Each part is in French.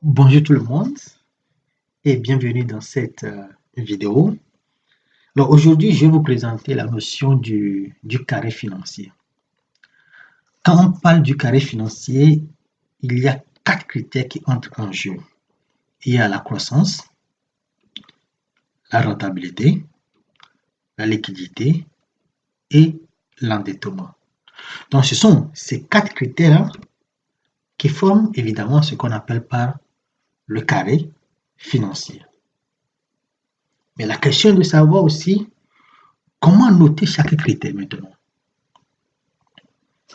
Bonjour tout le monde et bienvenue dans cette vidéo. Alors aujourd'hui, je vais vous présenter la notion du carré financier. Quand on parle du carré financier, il y a 4 critères qui entrent en jeu. Il y a la croissance, la rentabilité, la liquidité et l'endettement. Donc ce sont ces 4 critères qui forment évidemment ce qu'on appelle par le carré financier. Mais la question est de savoir aussi comment noter chaque critère maintenant,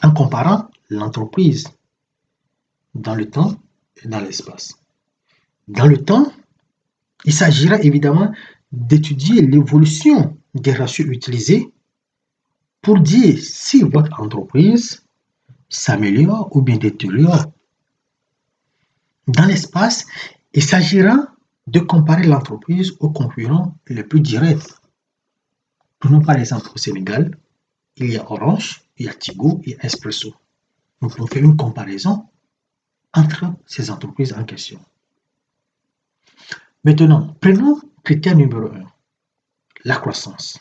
en comparant l'entreprise dans le temps et dans l'espace. Dans le temps, il s'agira évidemment d'étudier l'évolution des ratios utilisés pour dire si votre entreprise s'améliore ou bien détériore. Dans l'espace, il s'agira de comparer l'entreprise aux concurrents les plus directs. Prenons par exemple au Sénégal, il y a Orange, il y a Tigo et Expresso. Donc on fait une comparaison entre ces entreprises en question. Maintenant, prenons critère numéro 1, la croissance.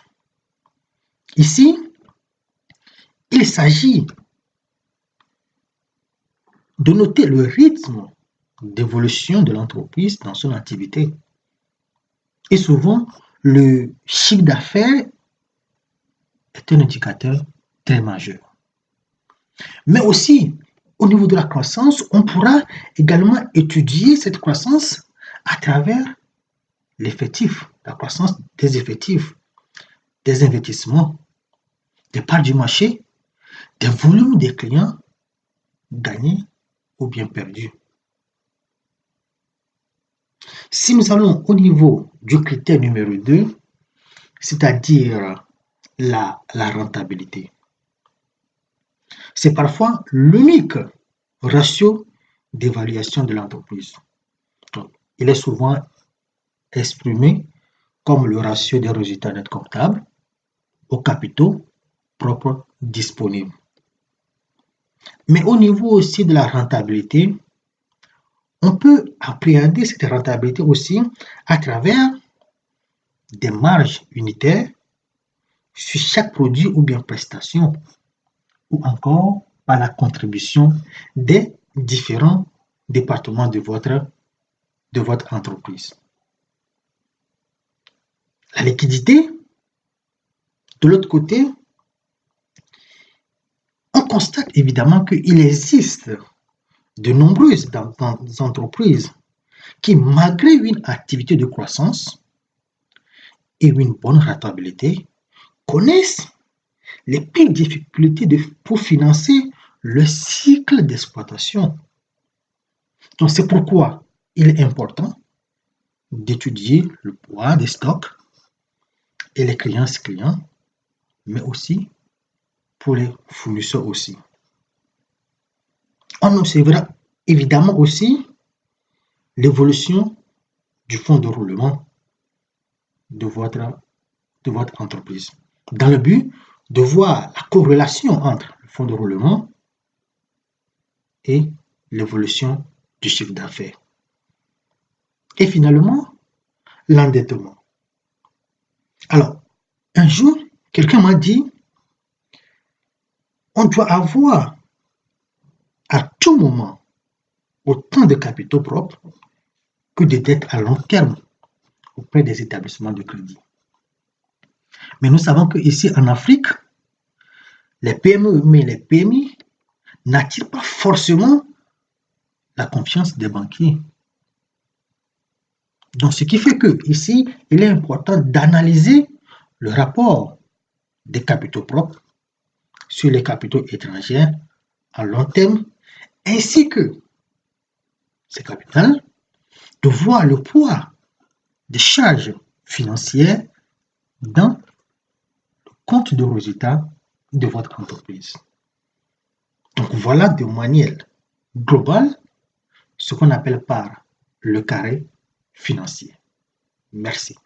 Ici, il s'agit de noter le rythme d'évolution de l'entreprise dans son activité. Et souvent, le chiffre d'affaires est un indicateur très majeur. Mais aussi, au niveau de la croissance, on pourra également étudier cette croissance à travers l'effectif, la croissance des effectifs, des investissements, des parts du marché, des volumes des clients gagnés ou bien perdus. Si nous allons au niveau du critère numéro 2, c'est-à-dire la rentabilité, c'est parfois l'unique ratio d'évaluation de l'entreprise. Il est souvent exprimé comme le ratio des résultats nets comptables aux capitaux propres disponibles. Mais au niveau aussi de la rentabilité, on peut appréhender cette rentabilité aussi à travers des marges unitaires sur chaque produit ou bien prestation, ou encore par la contribution des différents départements de votre entreprise. La liquidité, de l'autre côté, on constate évidemment qu'il existe de nombreuses entreprises qui, malgré une activité de croissance et une bonne rentabilité, connaissent les pires difficultés pour financer le cycle d'exploitation. Donc c'est pourquoi il est important d'étudier le poids des stocks et les créances clients, mais aussi pour les fournisseurs aussi. On observera évidemment aussi l'évolution du fonds de roulement de votre entreprise, dans le but de voir la corrélation entre le fonds de roulement et l'évolution du chiffre d'affaires. Et finalement, l'endettement. Alors, un jour, quelqu'un m'a dit, on doit avoir à tout moment autant de capitaux propres que de dettes à long terme auprès des établissements de crédit. Mais nous savons qu'ici en Afrique, les PME, mais les PMI n'attirent pas forcément la confiance des banquiers. Donc, ce qui fait que ici, il est important d'analyser le rapport des capitaux propres sur les capitaux étrangers à long terme, ainsi que ces capitaux, de voir le poids des charges financières dans le compte de résultat de votre entreprise. Donc voilà de manière globale ce qu'on appelle par le carré financier. Merci.